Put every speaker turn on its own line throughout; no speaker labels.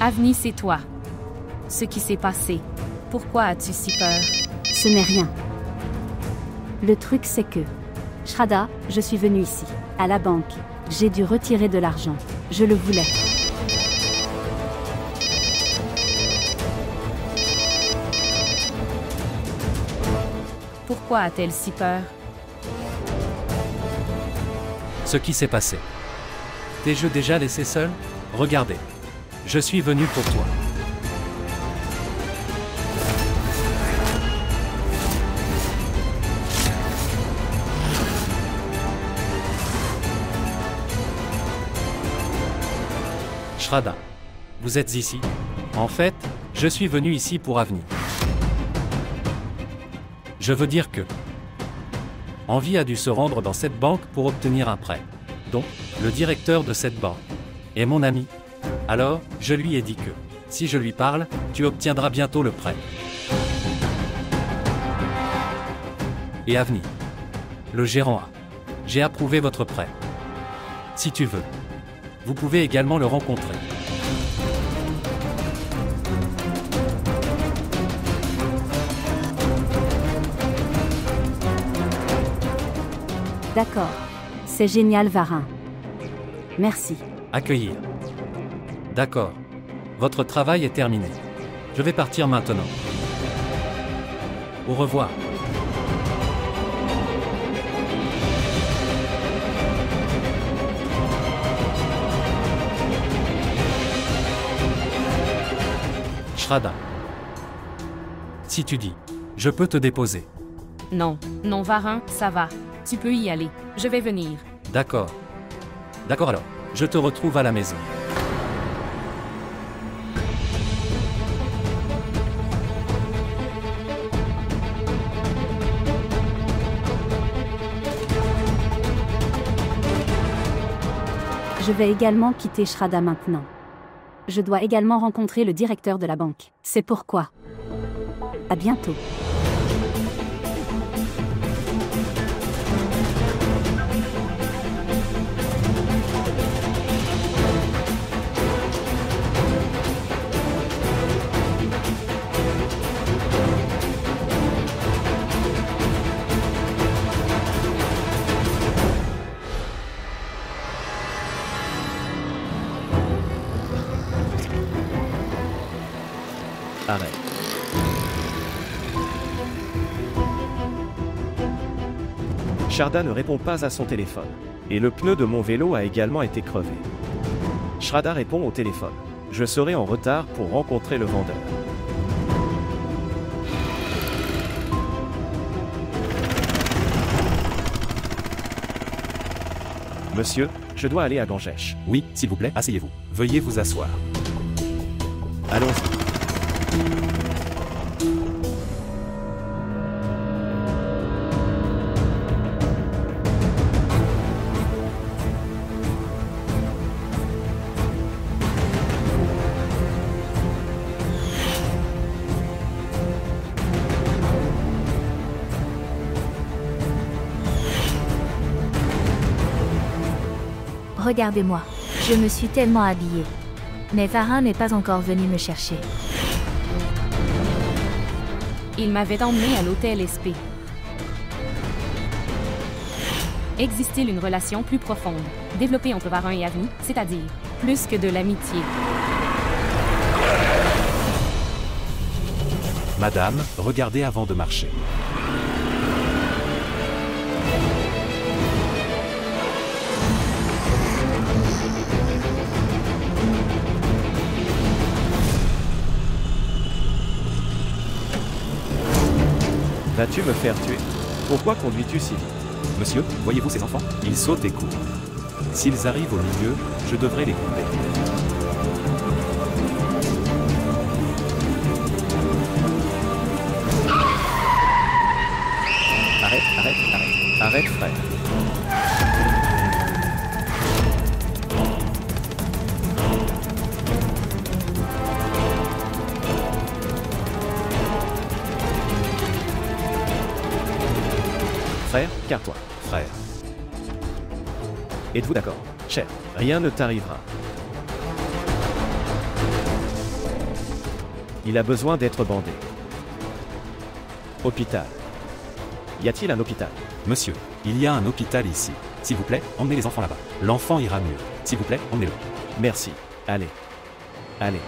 Avni, c'est toi. Ce qui s'est passé. Pourquoi as-tu si peur?
Ce n'est rien. Le truc c'est que... Shraddha, je suis venu ici, à la banque. J'ai dû retirer de l'argent. Je le voulais.
Pourquoi a-t-elle si peur?
Ce qui s'est passé. T'es-je déjà laissé seul? Regardez. Je suis venu pour toi. Shraddha. Vous êtes ici? En fait, je suis venu ici pour Avni. Je veux dire que... Envie a dû se rendre dans cette banque pour obtenir un prêt. Donc, le directeur de cette banque est mon ami. Alors, je lui ai dit que, si je lui parle, tu obtiendras bientôt le prêt. Et Avni, le gérant a... J'ai approuvé votre prêt. Si tu veux, vous pouvez également le rencontrer.
D'accord. C'est génial, Varin. Merci.
Accueillir. D'accord. Votre travail est terminé. Je vais partir maintenant. Au revoir. Shraddha. Si tu dis, je peux te déposer.
Non, non, Varin, ça va. Tu peux y aller. Je vais venir.
D'accord. D'accord alors. Je te retrouve à la maison.
Je vais également quitter Shraddha maintenant. Je dois également rencontrer le directeur de la banque. C'est pourquoi. À bientôt.
Arrête. Shraddha ne répond pas à son téléphone. Et le pneu de mon vélo a également été crevé. Shraddha répond au téléphone. Je serai en retard pour rencontrer le vendeur. Monsieur, je dois aller à Gangesh.
Oui, s'il vous plaît, asseyez-vous. Veuillez vous asseoir.
Allons-y.
Regardez-moi, je me suis tellement habillée. Mais Varin n'est pas encore venu me chercher.
Il m'avait emmené à l'hôtel SP. Existe-t-il une relation plus profonde, développée entre Varin et Avni, c'est-à-dire plus que de l'amitié?
Madame, regardez avant de marcher.
Vas-tu me faire tuer? Pourquoi conduis-tu si vite?
Monsieur, voyez-vous ces enfants? Ils sautent et courent. S'ils arrivent au milieu, je devrais les couper.
Arrête, frère. Frère, calme-toi.
Frère.
Êtes-vous d'accord? Cher, rien ne t'arrivera. Il a besoin d'être bandé. Hôpital. Y a-t-il un hôpital?
Monsieur, il y a un hôpital ici. S'il vous plaît, emmenez les enfants là-bas. L'enfant ira mieux. S'il vous plaît, emmenez-le.
Merci. Allez. Allez.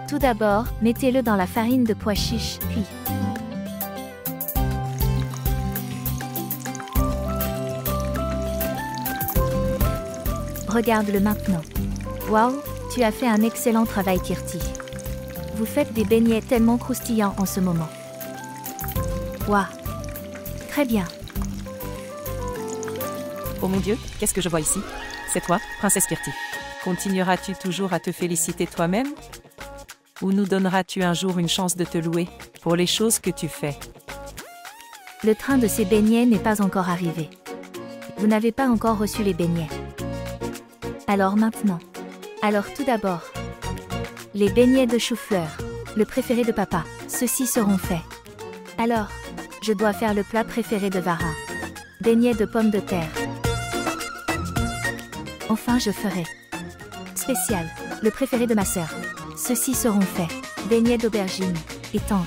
Tout d'abord, mettez-le dans la farine de pois chiche, puis regarde-le maintenant. Waouh, tu as fait un excellent travail, Kirti. Vous faites des beignets tellement croustillants en ce moment. Waouh. Très bien.
Oh mon Dieu, qu'est-ce que je vois ici? C'est toi, princesse Kirti. Continueras-tu toujours à te féliciter toi-même? Ou nous donneras-tu un jour une chance de te louer pour les choses que tu fais?
Le train de ces beignets n'est pas encore arrivé. Vous n'avez pas encore reçu les beignets. Alors maintenant. Alors tout d'abord. Les beignets de chou-fleur, le préféré de papa, ceux-ci seront faits. Alors, je dois faire le plat préféré de Vara. Beignets de pommes de terre. Enfin je ferai. Spécial, le préféré de ma sœur. Ceux-ci seront faits. Beignets d'aubergine et tante.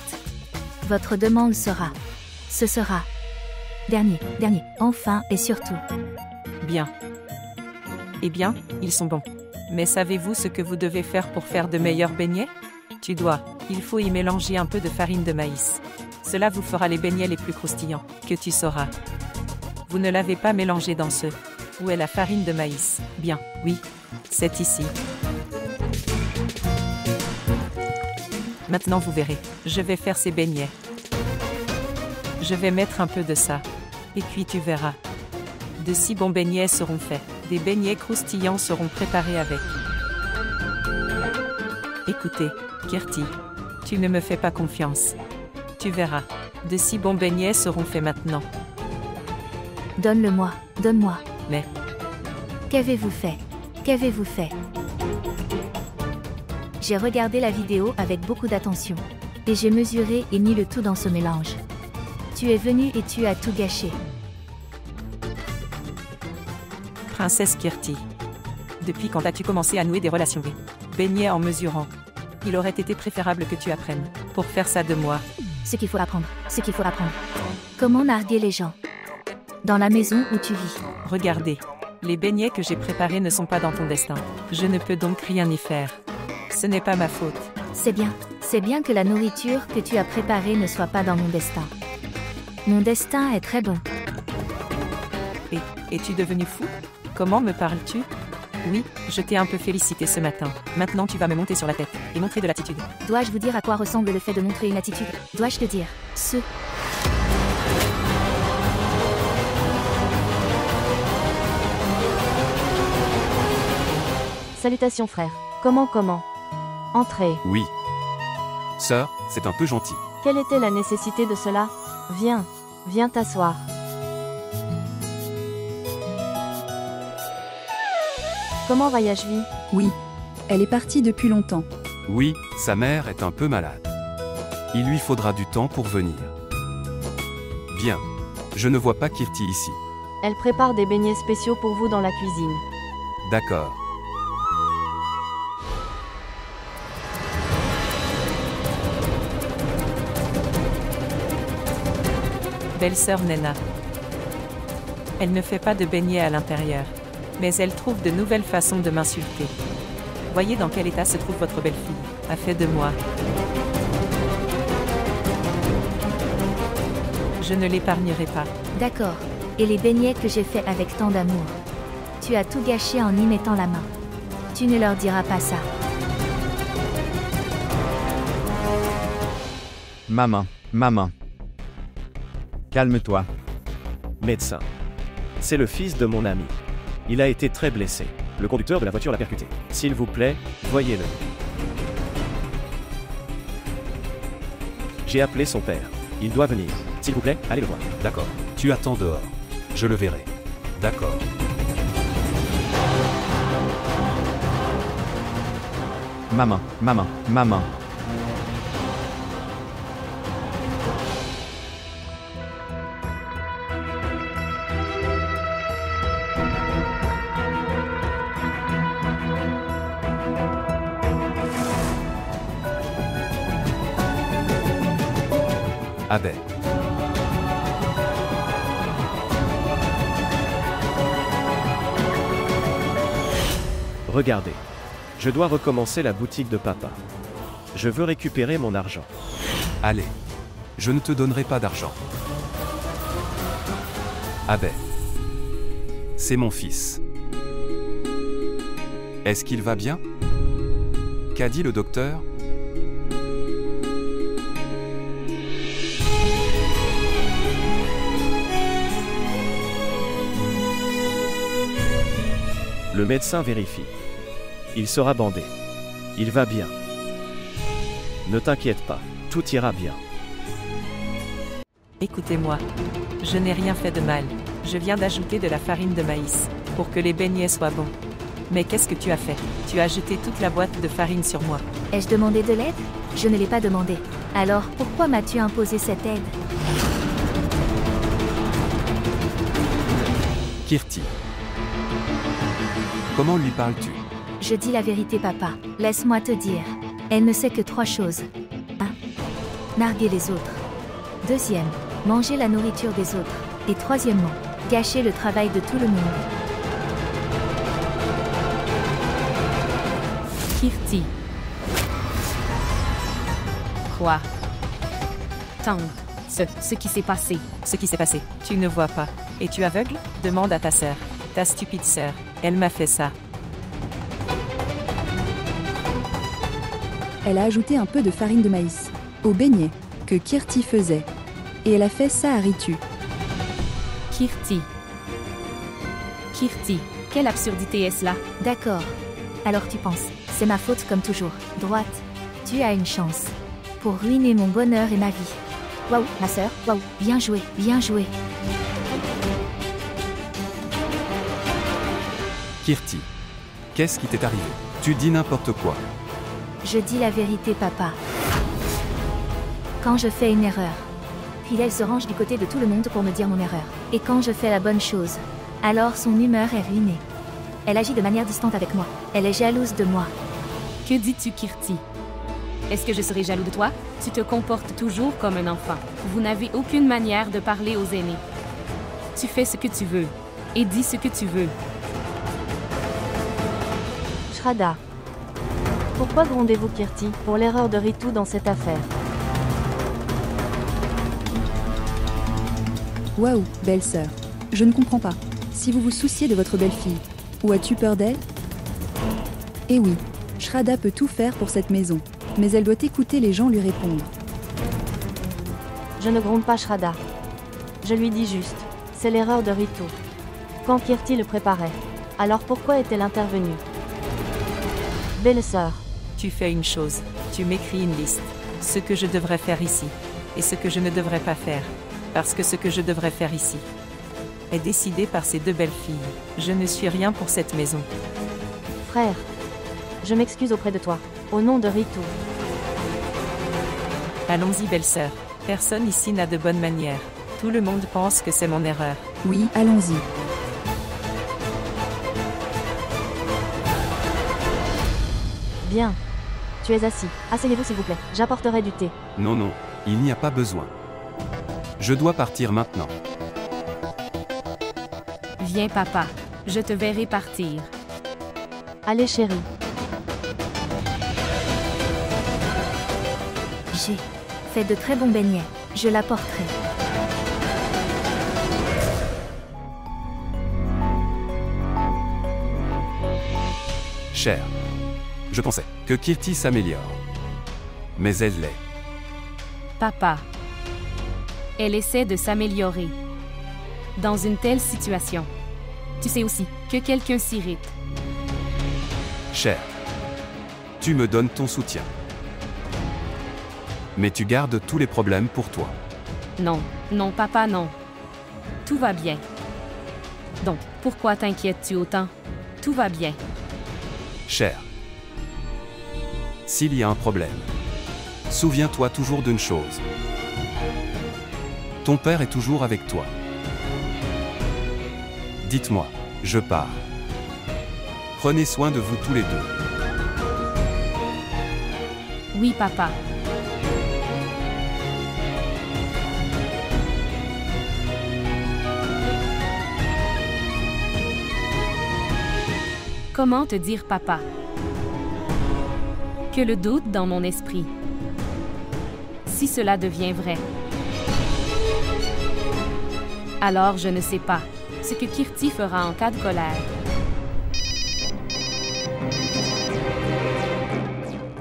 Votre demande sera. Ce sera. Dernier, enfin et surtout.
Bien. Eh bien, ils sont bons. Mais savez-vous ce que vous devez faire pour faire de meilleurs beignets? Il faut y mélanger un peu de farine de maïs. Cela vous fera les beignets les plus croustillants que tu sauras. Vous ne l'avez pas mélangé dans ce. Où est la farine de maïs? Bien, oui. C'est ici. Maintenant vous verrez. Je vais faire ces beignets. Je vais mettre un peu de ça. Et puis tu verras. De si bons beignets seront faits. Des beignets croustillants seront préparés avec. Écoutez, Kirti, tu ne me fais pas confiance. Tu verras. De si bons beignets seront faits maintenant.
Donne-le-moi, donne-moi.
Mais...
Qu'avez-vous fait? Qu'avez-vous fait? J'ai regardé la vidéo avec beaucoup d'attention. Et j'ai mesuré et mis le tout dans ce mélange. Tu es venu et tu as tout gâché.
Princesse Kirti. Depuis quand as-tu commencé à nouer des relations beignets en mesurant? Il aurait été préférable que tu apprennes. Pour faire ça de moi.
Ce qu'il faut apprendre. Ce qu'il faut apprendre. Comment narguer les gens? Dans la maison où tu vis.
Regardez. Les beignets que j'ai préparés ne sont pas dans ton destin. Je ne peux donc rien y faire. Ce n'est pas ma faute.
C'est bien. C'est bien que la nourriture que tu as préparée ne soit pas dans mon destin. Mon destin est très bon.
Es-tu devenu fou? Comment me parles-tu? Oui, je t'ai un peu félicité ce matin. Maintenant tu vas me monter sur la tête et montrer de l'attitude.
Dois-je vous dire à quoi ressemble le fait de montrer une attitude? Dois-je te dire ce?
Salutations frère. Comment? Entrez.
Oui. Sœur, c'est un peu gentil.
Quelle était la nécessité de cela? Viens t'asseoir. Comment va Yashvi?
Oui. Elle est partie depuis longtemps.
Oui, sa mère est un peu malade. Il lui faudra du temps pour venir. Bien. Je ne vois pas Kirti ici.
Elle prépare des beignets spéciaux pour vous dans la cuisine.
D'accord.
Belle-sœur Nena. Elle ne fait pas de beignets à l'intérieur. Mais elle trouve de nouvelles façons de m'insulter. Voyez dans quel état se trouve votre belle-fille. A fait de moi. Je ne l'épargnerai pas.
D'accord. Et les beignets que j'ai faits avec tant d'amour. Tu as tout gâché en y mettant la main. Tu ne leur diras pas ça.
Maman. Calme-toi.
Médecin. C'est le fils de mon ami. Il a été très blessé. Le conducteur de la voiture l'a percuté. S'il vous plaît, voyez-le. J'ai appelé son père. Il doit venir. S'il vous plaît, allez le voir.
D'accord. Tu attends dehors. Je le verrai. D'accord.
ma main, ma main, ma main.
Abbé.
Regardez. Je dois recommencer la boutique de papa. Je veux récupérer mon argent.
Allez. Je ne te donnerai pas d'argent. Abbé. C'est mon fils. Est-ce qu'il va bien? Qu'a dit le docteur?
Le médecin vérifie. Il sera bandé. Il va bien. Ne t'inquiète pas, tout ira bien.
Écoutez-moi. Je n'ai rien fait de mal. Je viens d'ajouter de la farine de maïs, pour que les beignets soient bons. Mais qu'est-ce que tu as fait? Tu as jeté toute la boîte de farine sur moi.
Ai-je demandé de l'aide? Je ne l'ai pas demandé. Alors, pourquoi m'as-tu imposé cette aide?
Kirti. Comment lui parles-tu?
Je dis la vérité, papa. Laisse-moi te dire. Elle ne sait que 3 choses. 1. Narguer les autres. 2e. Manger la nourriture des autres. Et 3e, gâcher le travail de tout le monde.
Kirti. Quoi? Tante, ce qui s'est passé.
Ce qui s'est passé. Tu ne vois pas. Es-tu aveugle? Demande à ta sœur. Ta stupide sœur. Elle m'a fait ça.
Elle a ajouté un peu de farine de maïs au beignet que Kirti faisait. Et elle a fait ça à Ritu.
Kirti. Kirti, quelle absurdité est-ce là?
D'accord. Alors tu penses, c'est ma faute comme toujours. Droite. Tu as une chance. Pour ruiner mon bonheur et ma vie. Waouh, ma sœur, waouh, bien joué, bien joué.
Kirti. Qu'est-ce qui t'est arrivé? Tu dis n'importe quoi.
Je dis la vérité, papa. Quand je fais une erreur, puis elle se range du côté de tout le monde pour me dire mon erreur. Et quand je fais la bonne chose, alors son humeur est ruinée. Elle agit de manière distante avec moi. Elle est jalouse de moi.
Que dis-tu, Kirti? Est-ce que je serai jaloux de toi? Tu te comportes toujours comme un enfant. Vous n'avez aucune manière de parler aux aînés. Tu fais ce que tu veux. Et dis ce que tu veux.
Shraddha. Pourquoi grondez-vous Kirti pour l'erreur de Ritu dans cette affaire?
Waouh, belle sœur. Je ne comprends pas. Si vous vous souciez de votre belle-fille, ou as-tu peur d'elle? Eh oui, Shraddha peut tout faire pour cette maison, mais elle doit écouter les gens lui répondre.
Je ne gronde pas Shraddha. Je lui dis juste, c'est l'erreur de Ritu. Quand Kirti le préparait. Alors pourquoi est-elle intervenue? Belle sœur.
Tu fais une chose. Tu m'écris une liste. Ce que je devrais faire ici. Et ce que je ne devrais pas faire. Parce que ce que je devrais faire ici est décidé par ces 2 belles filles. Je ne suis rien pour cette maison.
Frère. Je m'excuse auprès de toi. Au nom de Ritu.
Allons-y, belle-sœur. Personne ici n'a de bonnes manières. Tout le monde pense que c'est mon erreur.
Oui, allons-y.
Bien. Tu es assis. Asseyez-vous s'il vous plaît. J'apporterai du thé.
Non, non, il n'y a pas besoin. Je dois partir maintenant.
Viens, papa. Je te verrai partir.
Allez, chérie.
J'ai fait de très bons beignets. Je l'apporterai.
Cher. Je pensais que Kirti s'améliore. Mais elle l'est.
Papa. Elle essaie de s'améliorer. Dans une telle situation. Tu sais aussi que quelqu'un s'irrite.
Cher. Tu me donnes ton soutien. Mais tu gardes tous les problèmes pour toi.
Non, non, papa, non. Tout va bien. Donc, pourquoi t'inquiètes-tu autant? Tout va bien.
Cher. S'il y a un problème, souviens-toi toujours d'une chose. Ton père est toujours avec toi. Dites-moi, je pars. Prenez soin de vous tous les deux.
Oui, papa. Comment te dire papa? Que le doute dans mon esprit. Si cela devient vrai. Alors je ne sais pas ce que Kirti fera en cas de colère.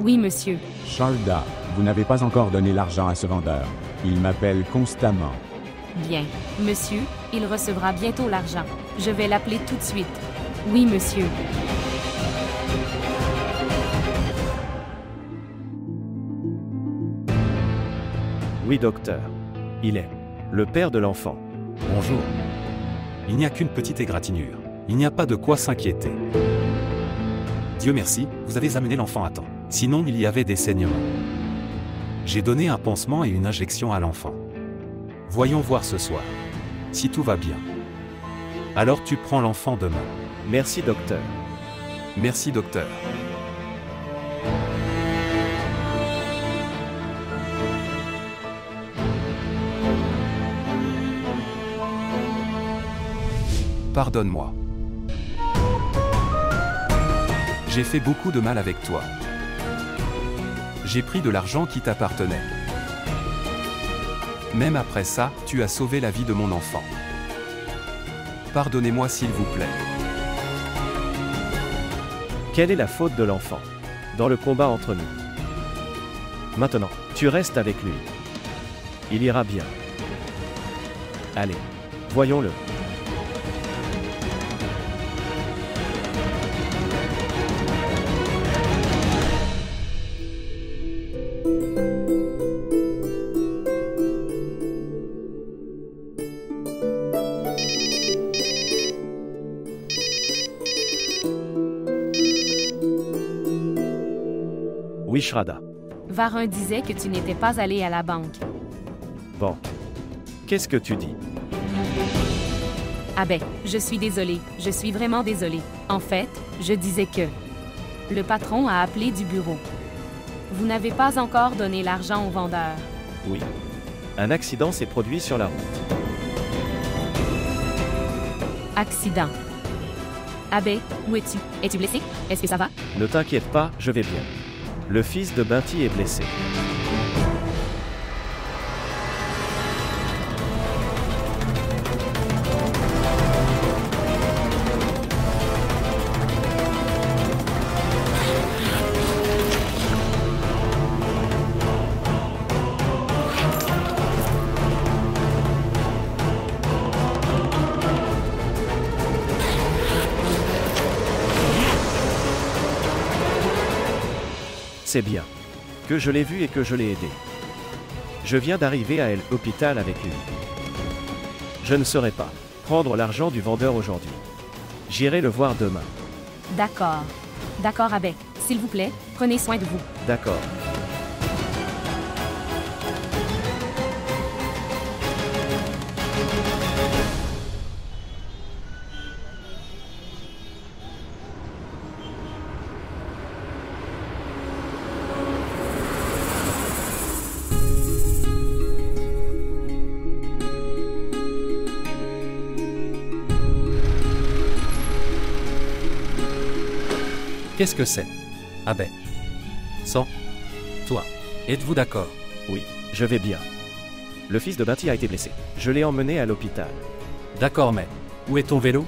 Oui, monsieur.
Sharda, vous n'avez pas encore donné l'argent à ce vendeur. Il m'appelle constamment.
Bien. Monsieur, il recevra bientôt l'argent. Je vais l'appeler tout de suite. Oui, monsieur.
Oui, docteur. Il est le père de l'enfant.
Bonjour. Il n'y a qu'une petite égratignure. Il n'y a pas de quoi s'inquiéter. Dieu merci, vous avez amené l'enfant à temps. Sinon, il y avait des saignements. J'ai donné un pansement et une injection à l'enfant. Voyons voir ce soir. Si tout va bien. Alors tu prends l'enfant demain.
Merci, docteur.
Merci, docteur. Pardonne-moi. J'ai fait beaucoup de mal avec toi. J'ai pris de l'argent qui t'appartenait. Même après ça, tu as sauvé la vie de mon enfant. Pardonnez-moi s'il vous plaît.
Quelle est la faute de l'enfant dans le combat entre nous? Maintenant, tu restes avec lui. Il ira bien. Allez, voyons-le. Oui, Shrada.
Varin disait que tu n'étais pas allé à la banque.
Bon. Qu'est-ce que tu dis?
Ah ben, je suis désolée. Je suis vraiment désolée. En fait, je disais que le patron a appelé du bureau. Vous n'avez pas encore donné l'argent au vendeur.
Oui. Un accident s'est produit sur la route.
Accident. Ah ben, où es-tu? Es-tu blessé? Est-ce que ça va?
Ne t'inquiète pas, je vais bien. Le fils de Binti est blessé. C'est bien. Que je l'ai vu et que je l'ai aidé. Je viens d'arriver à l'hôpital avec lui. Je ne saurais pas prendre l'argent du vendeur aujourd'hui. J'irai le voir demain.
D'accord. D'accord, Abbé. S'il vous plaît, prenez soin de vous.
D'accord.
Qu'est-ce que c'est? Abbé. Sans toi. Êtes-vous d'accord?
Oui, je vais bien. Le fils de Binti a été blessé. Je l'ai emmené à l'hôpital.
D'accord, mais où est ton vélo?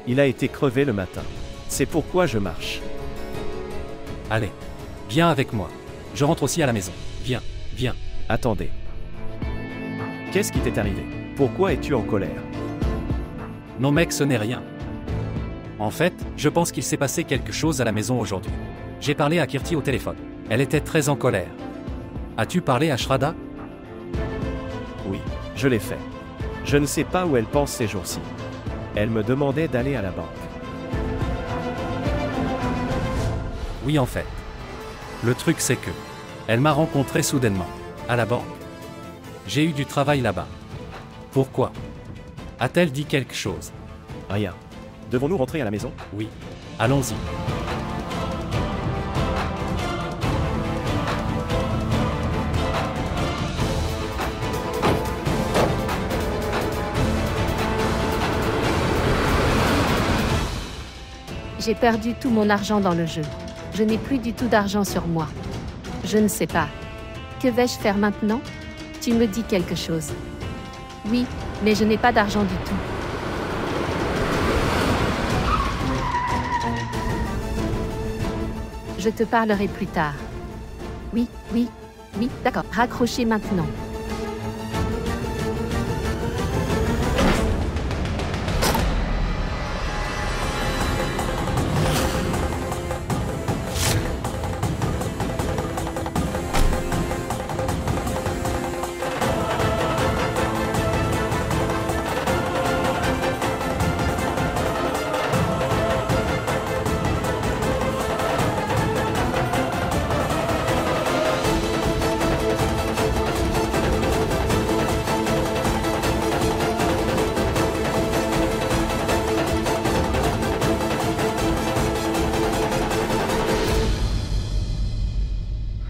Il a été crevé le matin. C'est pourquoi je marche.
Allez, viens avec moi. Je rentre aussi à la maison. Viens, viens.
Attendez. Qu'est-ce qui t'est arrivé? Pourquoi es-tu en colère?
Non mec, ce n'est rien. En fait, je pense qu'il s'est passé quelque chose à la maison aujourd'hui. J'ai parlé à Kirti au téléphone. Elle était très en colère. As-tu parlé à Shrada?
Oui, je l'ai fait. Je ne sais pas où elle pense ces jours-ci. Elle me demandait d'aller à la banque.
Oui, en fait. Le truc c'est que, elle m'a rencontré soudainement, à la banque. J'ai eu du travail là-bas. Pourquoi? A-t-elle dit quelque chose?
Rien. Devons-nous rentrer à la maison?
Oui. Allons-y.
J'ai perdu tout mon argent dans le jeu. Je n'ai plus du tout d'argent sur moi. Je ne sais pas. Que vais-je faire maintenant? Tu me dis quelque chose. Oui, mais je n'ai pas d'argent du tout. Je te parlerai plus tard. Oui, d'accord. Raccrochez maintenant.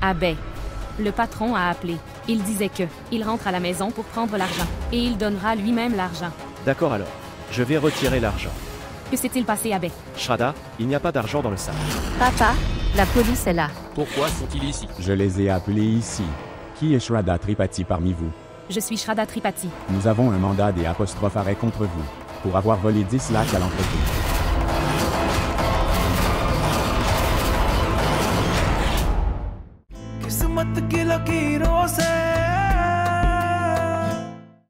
Abbé. Le patron a appelé. Il disait que il rentre à la maison pour prendre l'argent. Et il donnera lui-même l'argent.
D'accord alors. Je vais retirer l'argent.
Que s'est-il passé, Abbé?
Shraddha, il n'y a pas d'argent dans le sac.
Papa, la police est là.
Pourquoi sont-ils ici?
Je les ai appelés ici. Qui est Shraddha Tripathi parmi vous?
Je suis Shraddha Tripathi.
Nous avons un mandat des apostrophes arrêt contre vous, pour avoir volé 10 lakhs à l'entreprise.
किस्मत की लकीरों से